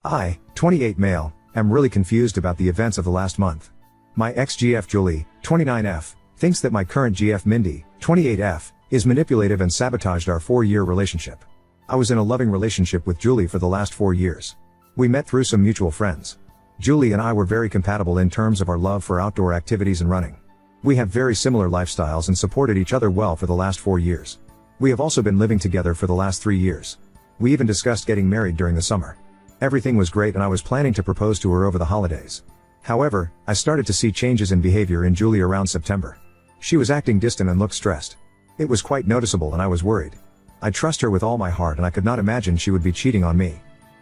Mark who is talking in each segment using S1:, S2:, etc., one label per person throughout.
S1: I, 28 male, am really confused about the events of the last month. My ex-GF Julie, 29F, thinks that my current GF Mindy, 28F, is manipulative and sabotaged our 4-year relationship. I was in a loving relationship with Julie for the last 4 years. We met through some mutual friends. Julie and I were very compatible in terms of our love for outdoor activities and running. We have very similar lifestyles and supported each other well for the last 4 years. We have also been living together for the last 3 years. We even discussed getting married during the summer. Everything was great and I was planning to propose to her over the holidays. However, I started to see changes in behavior in Julie around September. She was acting distant and looked stressed. It was quite noticeable and I was worried. I trust her with all my heart and I could not imagine she would be cheating on me.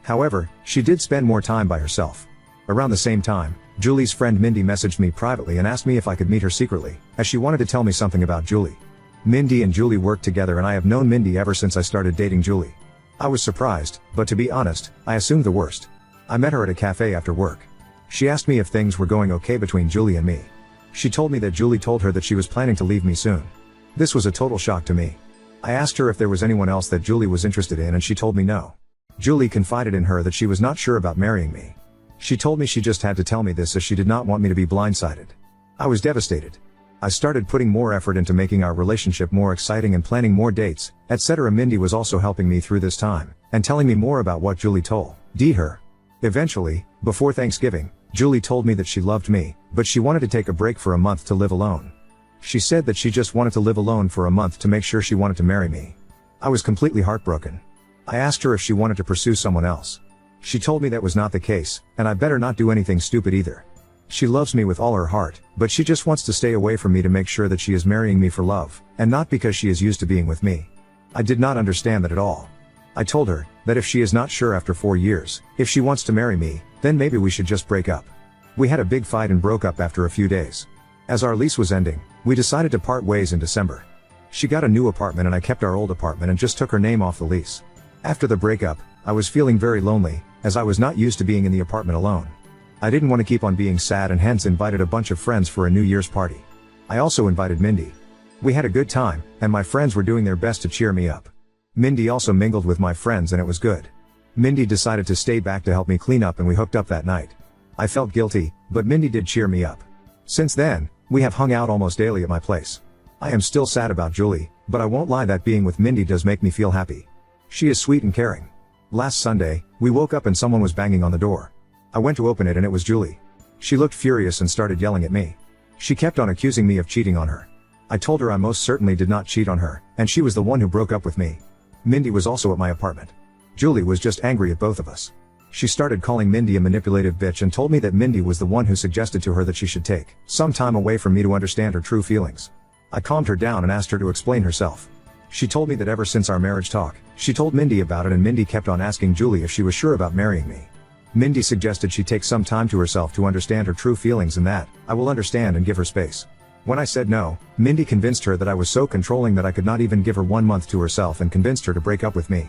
S1: However, she did spend more time by herself. Around the same time, Julie's friend Mindy messaged me privately and asked me if I could meet her secretly, as she wanted to tell me something about Julie. Mindy and Julie worked together and I have known Mindy ever since I started dating Julie. I was surprised, but to be honest, I assumed the worst. I met her at a cafe after work. She asked me if things were going okay between Julie and me. She told me that Julie told her that she was planning to leave me soon. This was a total shock to me. I asked her if there was anyone else that Julie was interested in and she told me no. Julie confided in her that she was not sure about marrying me. She told me she just had to tell me this as she did not want me to be blindsided. I was devastated. I started putting more effort into making our relationship more exciting and planning more dates, etc. Mindy was also helping me through this time, and telling me more about what Julie told her. Eventually, before Thanksgiving, Julie told me that she loved me, but she wanted to take a break for a month to live alone. She said that she just wanted to live alone for a month to make sure she wanted to marry me. I was completely heartbroken. I asked her if she wanted to pursue someone else. She told me that was not the case, and I better not do anything stupid either. She loves me with all her heart, but she just wants to stay away from me to make sure that she is marrying me for love, and not because she is used to being with me. I did not understand that at all. I told her that if she is not sure after 4 years, if she wants to marry me, then maybe we should just break up. We had a big fight and broke up after a few days. As our lease was ending, we decided to part ways in December. She got a new apartment and I kept our old apartment and just took her name off the lease. After the breakup, I was feeling very lonely, as I was not used to being in the apartment alone. I didn't want to keep on being sad and hence invited a bunch of friends for a New Year's party. I also invited Mindy. We had a good time, and my friends were doing their best to cheer me up. Mindy also mingled with my friends and it was good. Mindy decided to stay back to help me clean up and we hooked up that night. I felt guilty, but Mindy did cheer me up. Since then, we have hung out almost daily at my place. I am still sad about Julie, but I won't lie that being with Mindy does make me feel happy. She is sweet and caring. Last Sunday, we woke up and someone was banging on the door. I went to open it and it was Julie. She looked furious and started yelling at me. She kept on accusing me of cheating on her. I told her I most certainly did not cheat on her, and she was the one who broke up with me. Mindy was also at my apartment. Julie was just angry at both of us. She started calling Mindy a manipulative bitch and told me that Mindy was the one who suggested to her that she should take some time away from me to understand her true feelings. I calmed her down and asked her to explain herself. She told me that ever since our marriage talk, she told Mindy about it and Mindy kept on asking Julie if she was sure about marrying me. Mindy suggested she take some time to herself to understand her true feelings and that I will understand and give her space. When I said no, Mindy convinced her that I was so controlling that I could not even give her 1 month to herself and convinced her to break up with me.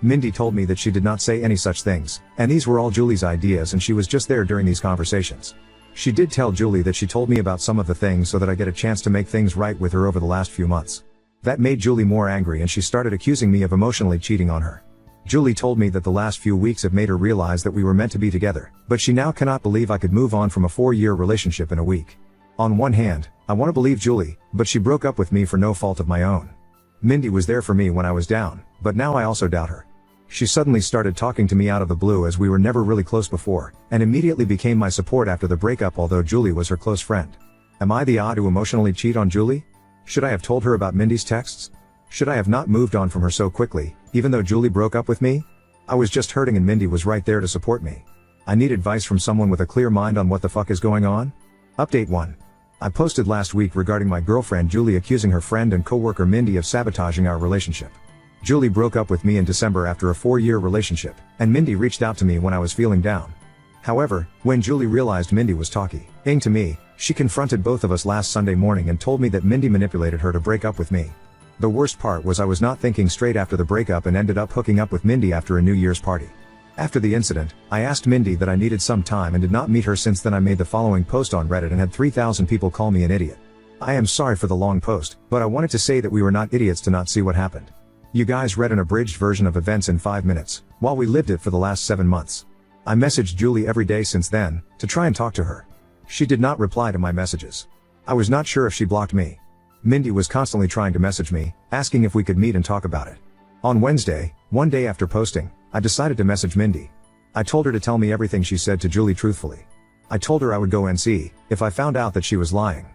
S1: Mindy told me that she did not say any such things, and these were all Julie's ideas and she was just there during these conversations. She did tell Julie that she told me about some of the things so that I get a chance to make things right with her over the last few months. That made Julie more angry and she started accusing me of emotionally cheating on her. Julie told me that the last few weeks have made her realize that we were meant to be together, but she now cannot believe I could move on from a 4-year relationship in a week. On one hand, I want to believe Julie, but she broke up with me for no fault of my own. Mindy was there for me when I was down, but now I also doubt her. She suddenly started talking to me out of the blue as we were never really close before, and immediately became my support after the breakup although Julie was her close friend. Am I the odd to emotionally cheat on Julie? Should I have told her about Mindy's texts? Should I have not moved on from her so quickly, even though Julie broke up with me? I was just hurting and Mindy was right there to support me. I need advice from someone with a clear mind on what the fuck is going on. Update 1. I posted last week regarding my girlfriend Julie accusing her friend and coworker Mindy of sabotaging our relationship. Julie broke up with me in December after a 4-year relationship, and Mindy reached out to me when I was feeling down. However, when Julie realized Mindy was talking to me, she confronted both of us last Sunday morning and told me that Mindy manipulated her to break up with me. The worst part was I was not thinking straight after the breakup and ended up hooking up with Mindy after a New Year's party. After the incident, I asked Mindy that I needed some time and did not meet her. Since then I made the following post on Reddit and had 3,000 people call me an idiot. I am sorry for the long post, but I wanted to say that we were not idiots to not see what happened. You guys read an abridged version of events in 5 minutes, while we lived it for the last 7 months. I messaged Julie every day since then, to try and talk to her. She did not reply to my messages. I was not sure if she blocked me. Mindy was constantly trying to message me, asking if we could meet and talk about it. On Wednesday, one day after posting, I decided to message Mindy. I told her to tell me everything she said to Julie truthfully. I told her I would go and see if I found out that she was lying.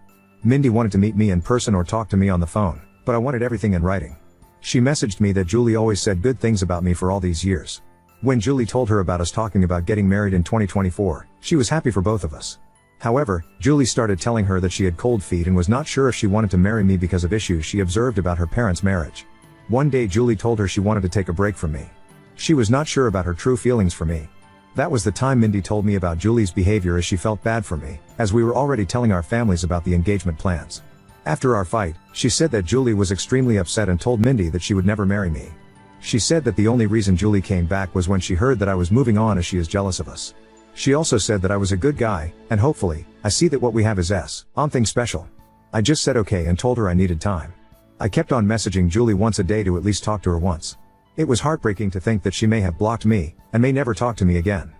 S1: Mindy wanted to meet me in person or talk to me on the phone, but I wanted everything in writing. She messaged me that Julie always said good things about me for all these years. When Julie told her about us talking about getting married in 2024, she was happy for both of us. However, Julie started telling her that she had cold feet and was not sure if she wanted to marry me because of issues she observed about her parents' marriage. One day Julie told her she wanted to take a break from me. She was not sure about her true feelings for me. That was the time Mindy told me about Julie's behavior, as she felt bad for me, as we were already telling our families about the engagement plans. After our fight, she said that Julie was extremely upset and told Mindy that she would never marry me. She said that the only reason Julie came back was when she heard that I was moving on, as she is jealous of us. She also said that I was a good guy, and hopefully, I see that what we have is something special. I just said okay and told her I needed time. I kept on messaging Julie once a day to at least talk to her once. It was heartbreaking to think that she may have blocked me, and may never talk to me again.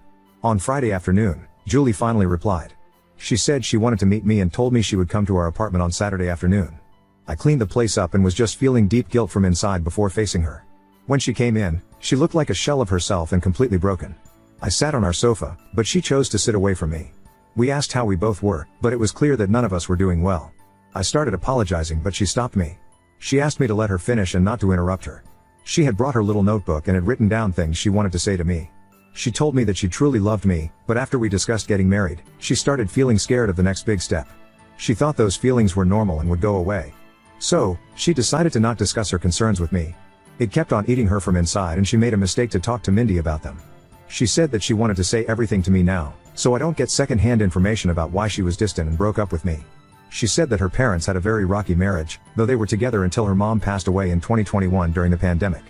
S1: On Friday afternoon, Julie finally replied. She said she wanted to meet me and told me she would come to our apartment on Saturday afternoon. I cleaned the place up and was just feeling deep guilt from inside before facing her. When she came in, she looked like a shell of herself and completely broken. I sat on our sofa, but she chose to sit away from me. We asked how we both were, but it was clear that none of us were doing well. I started apologizing, but she stopped me. She asked me to let her finish and not to interrupt her. She had brought her little notebook and had written down things she wanted to say to me. She told me that she truly loved me, but after we discussed getting married, she started feeling scared of the next big step. She thought those feelings were normal and would go away. So, she decided to not discuss her concerns with me. It kept on eating her from inside, and she made a mistake to talk to Mindy about them. She said that she wanted to say everything to me now, so I don't get second-hand information about why she was distant and broke up with me. She said that her parents had a very rocky marriage, though they were together until her mom passed away in 2021 during the pandemic.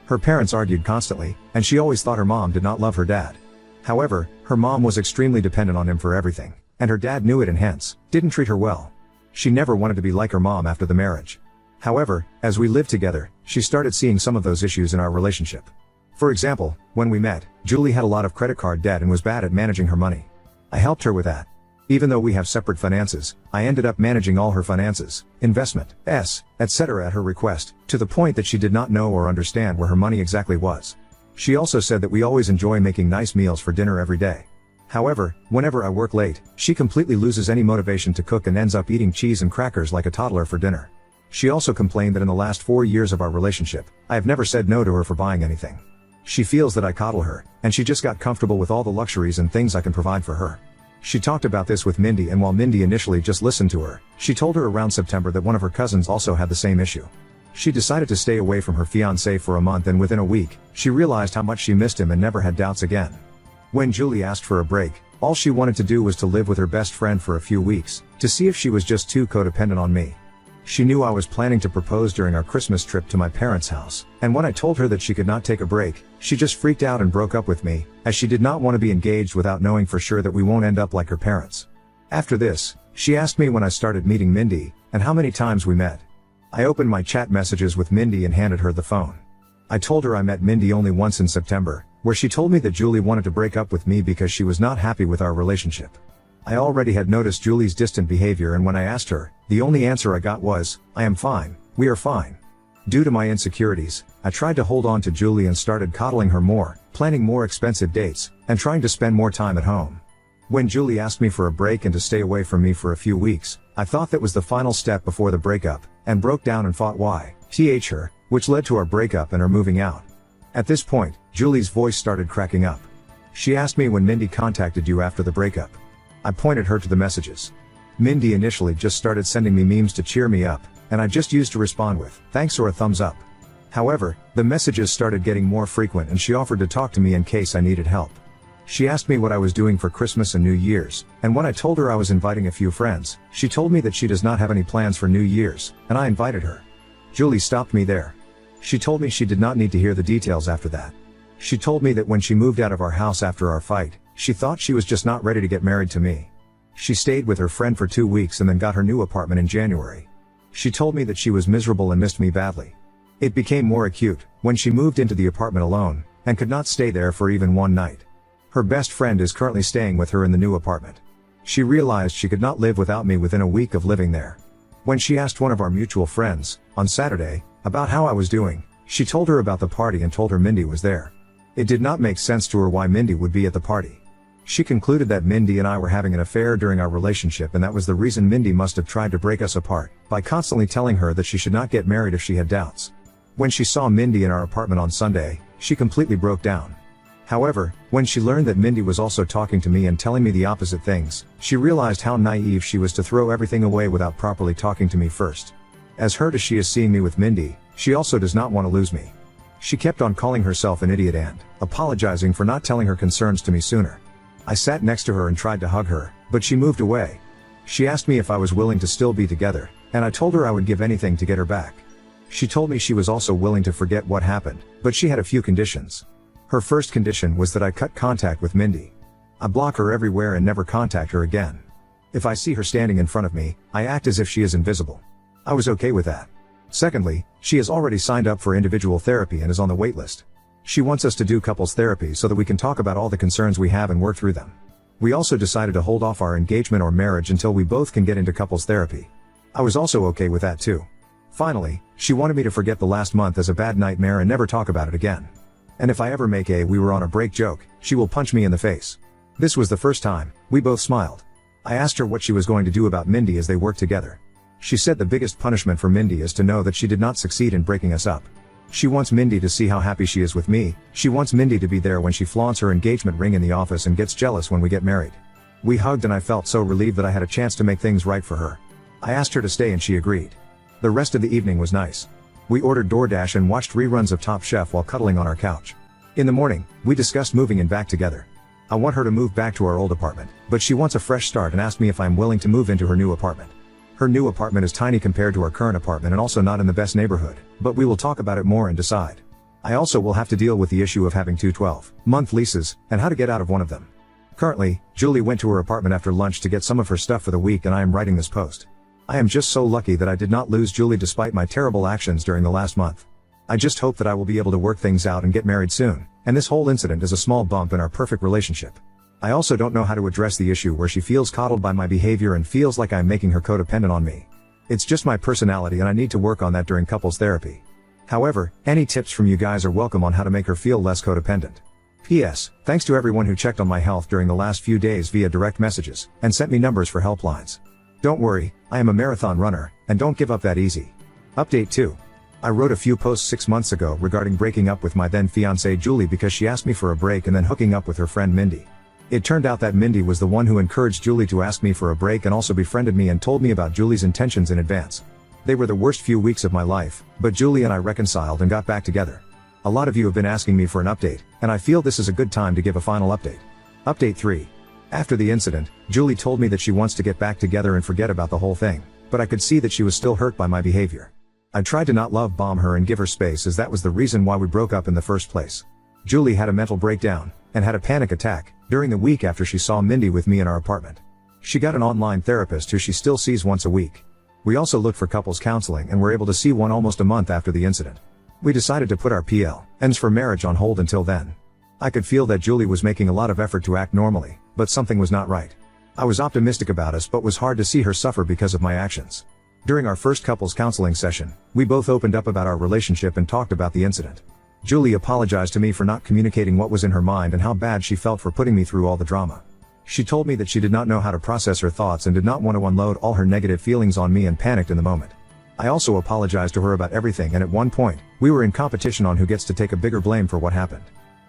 S1: Her parents argued constantly, and she always thought her mom did not love her dad. However, her mom was extremely dependent on him for everything, and her dad knew it and hence, didn't treat her well. She never wanted to be like her mom after the marriage. However, as we lived together, she started seeing some of those issues in our relationship. For example, when we met, Julie had a lot of credit card debt and was bad at managing her money. I helped her with that. Even though we have separate finances, I ended up managing all her finances, investment, etc. at her request, to the point that she did not know or understand where her money exactly was. She also said that we always enjoy making nice meals for dinner every day. However, whenever I work late, she completely loses any motivation to cook and ends up eating cheese and crackers like a toddler for dinner. She also complained that in the last 4 years of our relationship, I have never said no to her for buying anything. She feels that I coddle her, and she just got comfortable with all the luxuries and things I can provide for her. She talked about this with Mindy, and while Mindy initially just listened to her, she told her around September that one of her cousins also had the same issue. She decided to stay away from her fiancé for a month, and within a week, she realized how much she missed him and never had doubts again. When Julie asked for a break, all she wanted to do was to live with her best friend for a few weeks, to see if she was just too codependent on me. She knew I was planning to propose during our Christmas trip to my parents' house, and when I told her that she could not take a break, she just freaked out and broke up with me, as she did not want to be engaged without knowing for sure that we won't end up like her parents. After this, she asked me when I started meeting Mindy, and how many times we met. I opened my chat messages with Mindy and handed her the phone. I told her I met Mindy only once in September, where she told me that Julie wanted to break up with me because she was not happy with our relationship. I already had noticed Julie's distant behavior, and when I asked her, the only answer I got was, "I am fine, we are fine." Due to my insecurities, I tried to hold on to Julie and started coddling her more, planning more expensive dates, and trying to spend more time at home. When Julie asked me for a break and to stay away from me for a few weeks, I thought that was the final step before the breakup, and broke down and fought her, which led to our breakup and her moving out. At this point, Julie's voice started cracking up. She asked me when Mindy contacted you after the breakup. I pointed her to the messages. Mindy initially just started sending me memes to cheer me up, and I just used to respond with, "Thanks" or a thumbs up. However, the messages started getting more frequent, and she offered to talk to me in case I needed help. She asked me what I was doing for Christmas and New Year's, and when I told her I was inviting a few friends, she told me that she does not have any plans for New Year's, and I invited her. Julie stopped me there. She told me she did not need to hear the details after that. She told me that when she moved out of our house after our fight, she thought she was just not ready to get married to me. She stayed with her friend for 2 weeks and then got her new apartment in January. She told me that she was miserable and missed me badly. It became more acute when she moved into the apartment alone, and could not stay there for even one night. Her best friend is currently staying with her in the new apartment. She realized she could not live without me within a week of living there. When she asked one of our mutual friends, on Saturday, about how I was doing, she told her about the party and told her Mindy was there. It did not make sense to her why Mindy would be at the party. She concluded that Mindy and I were having an affair during our relationship, and that was the reason Mindy must have tried to break us apart, by constantly telling her that she should not get married if she had doubts. When she saw Mindy in our apartment on Sunday, she completely broke down. However, when she learned that Mindy was also talking to me and telling me the opposite things, she realized how naive she was to throw everything away without properly talking to me first. As hurt as she is seeing me with Mindy, she also does not want to lose me. She kept on calling herself an idiot and apologizing for not telling her concerns to me sooner. I sat next to her and tried to hug her, but she moved away. She asked me if I was willing to still be together, and I told her I would give anything to get her back. She told me she was also willing to forget what happened, but she had a few conditions. Her first condition was that I cut contact with Mindy. I block her everywhere and never contact her again. If I see her standing in front of me, I act as if she is invisible. I was okay with that. Secondly, she has already signed up for individual therapy and is on the wait list. She wants us to do couples therapy so that we can talk about all the concerns we have and work through them. We also decided to hold off our engagement or marriage until we both can get into couples therapy. I was also okay with that too. Finally, she wanted me to forget the last month as a bad nightmare and never talk about it again. And if I ever make a "we were on a break" joke, she will punch me in the face. This was the first time. We both smiled. I asked her what she was going to do about Mindy as they worked together. She said the biggest punishment for Mindy is to know that she did not succeed in breaking us up. She wants Mindy to see how happy she is with me. She wants Mindy to be there when she flaunts her engagement ring in the office and gets jealous when we get married. We hugged and I felt so relieved that I had a chance to make things right for her. I asked her to stay and she agreed. The rest of the evening was nice. We ordered DoorDash and watched reruns of Top Chef while cuddling on our couch. In the morning, we discussed moving in back together. I want her to move back to our old apartment, but she wants a fresh start and asked me if I'm willing to move into her new apartment. Her new apartment is tiny compared to our current apartment and also not in the best neighborhood, but we will talk about it more and decide. I also will have to deal with the issue of having two 12-month leases, and how to get out of one of them. Currently, Julie went to her apartment after lunch to get some of her stuff for the week and I am writing this post. I am just so lucky that I did not lose Julie despite my terrible actions during the last month. I just hope that I will be able to work things out and get married soon, and this whole incident is a small bump in our perfect relationship. I also don't know how to address the issue where she feels coddled by my behavior and feels like I'm making her codependent on me. It's just my personality and I need to work on that during couples therapy. However, any tips from you guys are welcome on how to make her feel less codependent. P.S. Thanks to everyone who checked on my health during the last few days via direct messages, and sent me numbers for helplines. Don't worry, I am a marathon runner, and don't give up that easy. Update 2. I wrote a few posts 6 months ago regarding breaking up with my then fiancée Julie because she asked me for a break and then hooking up with her friend Mindy. It turned out that Mindy was the one who encouraged Julie to ask me for a break and also befriended me and told me about Julie's intentions in advance. They were the worst few weeks of my life, but Julie and I reconciled and got back together. A lot of you have been asking me for an update, and I feel this is a good time to give a final update. Update 3. After the incident, Julie told me that she wants to get back together and forget about the whole thing, but I could see that she was still hurt by my behavior. I tried to not love bomb her and give her space as that was the reason why we broke up in the first place. Julie had a mental breakdown, and had a panic attack, during the week after she saw Mindy with me in our apartment. She got an online therapist who she still sees once a week. We also looked for couples counseling and were able to see one almost a month after the incident. We decided to put our plans for marriage on hold until then. I could feel that Julie was making a lot of effort to act normally, but something was not right. I was optimistic about us but was hard to see her suffer because of my actions. During our first couples counseling session, we both opened up about our relationship and talked about the incident. Julie apologized to me for not communicating what was in her mind and how bad she felt for putting me through all the drama. She told me that she did not know how to process her thoughts and did not want to unload all her negative feelings on me and panicked in the moment. I also apologized to her about everything and at one point, we were in competition on who gets to take a bigger blame for what happened.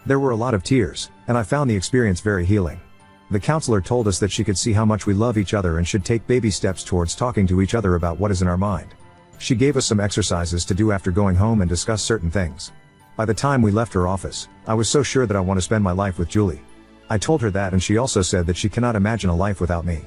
S1: There were a lot of tears, and I found the experience very healing. The counselor told us that she could see how much we love each other and should take baby steps towards talking to each other about what is in our mind. She gave us some exercises to do after going home and discuss certain things. By the time we left her office, I was so sure that I want to spend my life with Julie. I told her that and she also said that she cannot imagine a life without me.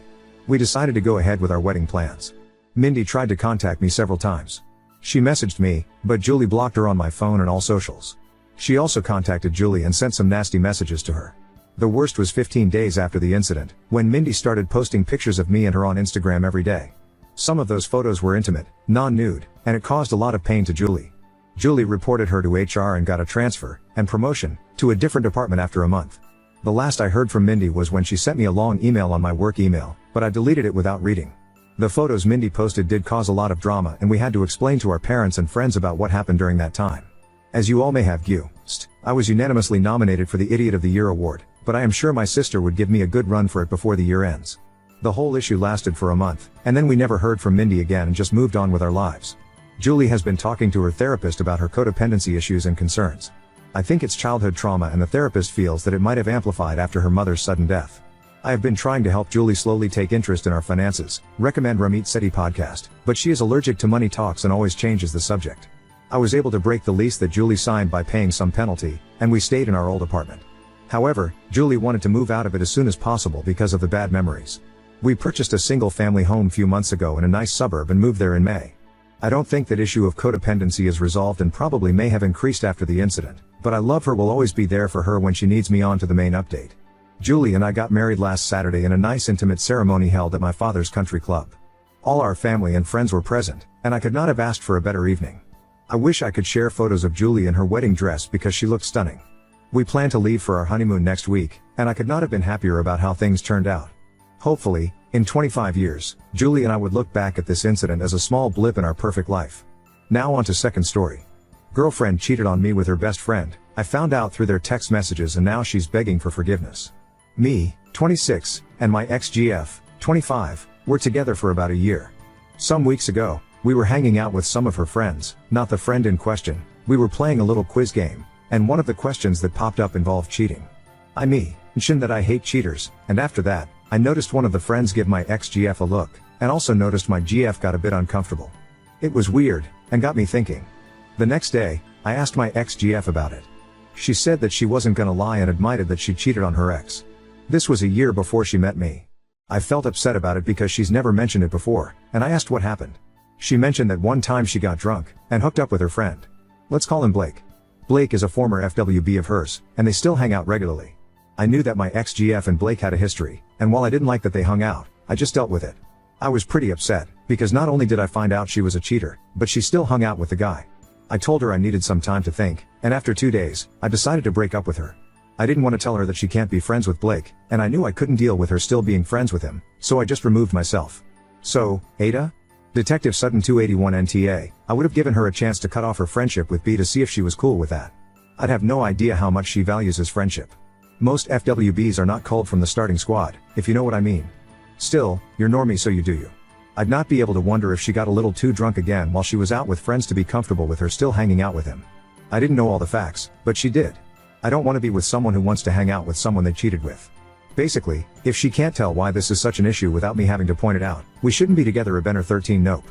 S1: We decided to go ahead with our wedding plans. Mindy tried to contact me several times. She messaged me, but Julie blocked her on my phone and all socials. She also contacted Julie and sent some nasty messages to her. The worst was 15 days after the incident, when Mindy started posting pictures of me and her on Instagram every day. Some of those photos were intimate, non-nude, and it caused a lot of pain to Julie. Julie reported her to HR and got a transfer and promotion to a different department after a month. The last I heard from Mindy was when she sent me a long email on my work email, but I deleted it without reading. The photos Mindy posted did cause a lot of drama, and we had to explain to our parents and friends about what happened during that time. As you all may have guessed, I was unanimously nominated for the Idiot of the Year award, but I am sure my sister would give me a good run for it before the year ends. The whole issue lasted for a month, and then we never heard from Mindy again and just moved on with our lives. Julie has been talking to her therapist about her codependency issues and concerns. I think it's childhood trauma, and the therapist feels that it might have amplified after her mother's sudden death. I have been trying to help Julie slowly take interest in our finances, recommend Ramit Sethi podcast, but she is allergic to money talks and always changes the subject. I was able to break the lease that Julie signed by paying some penalty, and we stayed in our old apartment. However, Julie wanted to move out of it as soon as possible because of the bad memories. We purchased a single-family home few months ago in a nice suburb and moved there in May. I don't think that issue of codependency is resolved and probably may have increased after the incident, but I love her, will always be there for her when she needs me. On to the main update. Julie and I got married last Saturday in a nice intimate ceremony held at my father's country club. All our family and friends were present, and I could not have asked for a better evening. I wish I could share photos of Julie in her wedding dress because she looked stunning. We plan to leave for our honeymoon next week, and I could not have been happier about how things turned out. Hopefully, in 25 years, Julie and I would look back at this incident as a small blip in our perfect life. Now on to second story. Girlfriend cheated on me with her best friend. I found out through their text messages, and now she's begging for forgiveness. Me, 26, and my ex-GF, 25, were together for about a year. Some weeks ago, we were hanging out with some of her friends, not the friend in question. We were playing a little quiz game, and one of the questions that popped up involved cheating. I mentioned that I hate cheaters, and after that, I noticed one of the friends give my ex-GF a look, and also noticed my GF got a bit uncomfortable. It was weird, and got me thinking. The next day, I asked my ex-GF about it. She said that she wasn't gonna lie and admitted that she cheated on her ex. This was a year before she met me. I felt upset about it because she's never mentioned it before, and I asked what happened. She mentioned that one time she got drunk, and hooked up with her friend. Let's call him Blake. Blake is a former FWB of hers, and they still hang out regularly. I knew that my ex-GF and Blake had a history, and while I didn't like that they hung out, I just dealt with it. I was pretty upset, because not only did I find out she was a cheater, but she still hung out with the guy. I told her I needed some time to think, and after 2 days, I decided to break up with her. I didn't want to tell her that she can't be friends with Blake, and I knew I couldn't deal with her still being friends with him, so I just removed myself. So, Ada? Detective Sutton 281 NTA, I would have given her a chance to cut off her friendship with B to see if she was cool with that. I'd have no idea how much she values his friendship. Most FWBs are not culled from the starting squad, if you know what I mean. Still, you're normie, so you do you. I'd not be able to wonder if she got a little too drunk again while she was out with friends to be comfortable with her still hanging out with him. I didn't know all the facts, but she did. I don't want to be with someone who wants to hang out with someone they cheated with. Basically, if she can't tell why this is such an issue without me having to point it out, we shouldn't be together. A Benner 13 nope.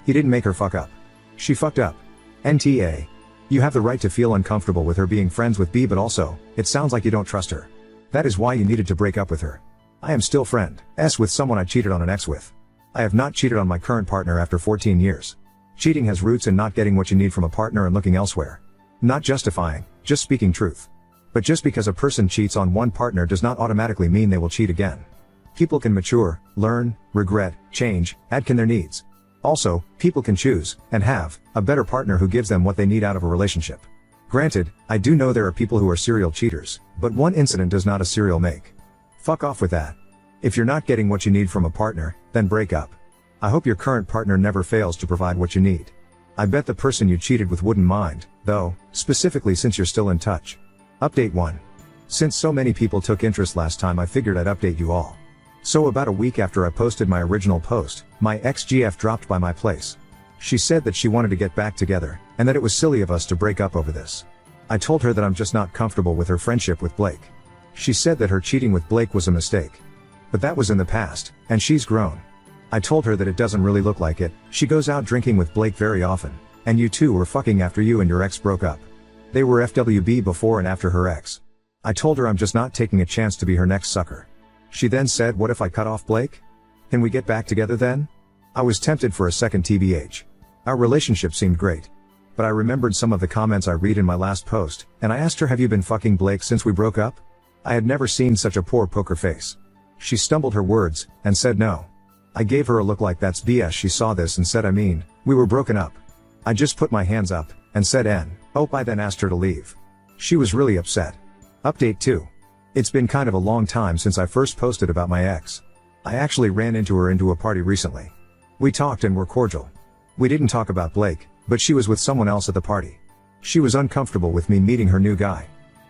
S1: He didn't make her fuck up. She fucked up. NTA. You have the right to feel uncomfortable with her being friends with B, but also, it sounds like you don't trust her. That is why you needed to break up with her. I am still friends with someone I cheated on an ex with. I have not cheated on my current partner after 14 years. Cheating has roots in not getting what you need from a partner and looking elsewhere. Not justifying, just speaking truth. But just because a person cheats on one partner does not automatically mean they will cheat again. People can mature, learn, regret, change, add can their needs. Also, people can choose, and have, a better partner who gives them what they need out of a relationship. Granted, I do know there are people who are serial cheaters, but one incident does not a serial make. Fuck off with that. If you're not getting what you need from a partner, then break up. I hope your current partner never fails to provide what you need. I bet the person you cheated with wouldn't mind, though, specifically since you're still in touch. Update 1. Since so many people took interest last time, I figured I'd update you all. So about a week after I posted my original post, my ex-GF dropped by my place. She said that she wanted to get back together, and that it was silly of us to break up over this. I told her that I'm just not comfortable with her friendship with Blake. She said that her cheating with Blake was a mistake. But that was in the past, and she's grown. I told her that it doesn't really look like it. She goes out drinking with Blake very often, and you two were fucking after you and your ex broke up. They were FWB before and after her ex. I told her I'm just not taking a chance to be her next sucker. She then said, what if I cut off Blake? Can we get back together then? I was tempted for a second TBH. Our relationship seemed great. But I remembered some of the comments I read in my last post, and I asked her, have you been fucking Blake since we broke up? I had never seen such a poor poker face. She stumbled her words, and said no. I gave her a look like that's BS. She saw this and said, we were broken up. I just put my hands up, and said I then asked her to leave. She was really upset. Update 2. It's been kind of a long time since I first posted about my ex. I actually ran into her into a party recently. We talked and were cordial. We didn't talk about Blake, but she was with someone else at the party. She was uncomfortable with me meeting her new guy.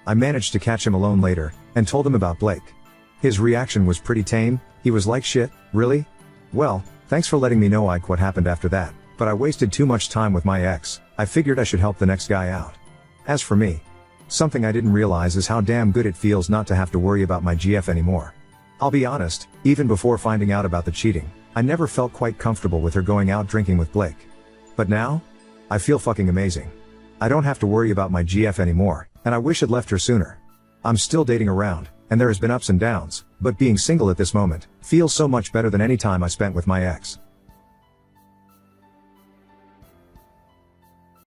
S1: I managed to catch him alone later, and told him about Blake. His reaction was pretty tame. He was like, "Shit, really? Well, thanks for letting me know Ike what happened after that, but I wasted too much time with my ex. I figured I should help the next guy out." As for me, something I didn't realize is how damn good it feels not to have to worry about my GF anymore. I'll be honest, even before finding out about the cheating, I never felt quite comfortable with her going out drinking with Blake. But now? I feel fucking amazing. I don't have to worry about my GF anymore, and I wish I'd left her sooner. I'm still dating around, and there has been ups and downs, but being single at this moment feels so much better than any time I spent with my ex.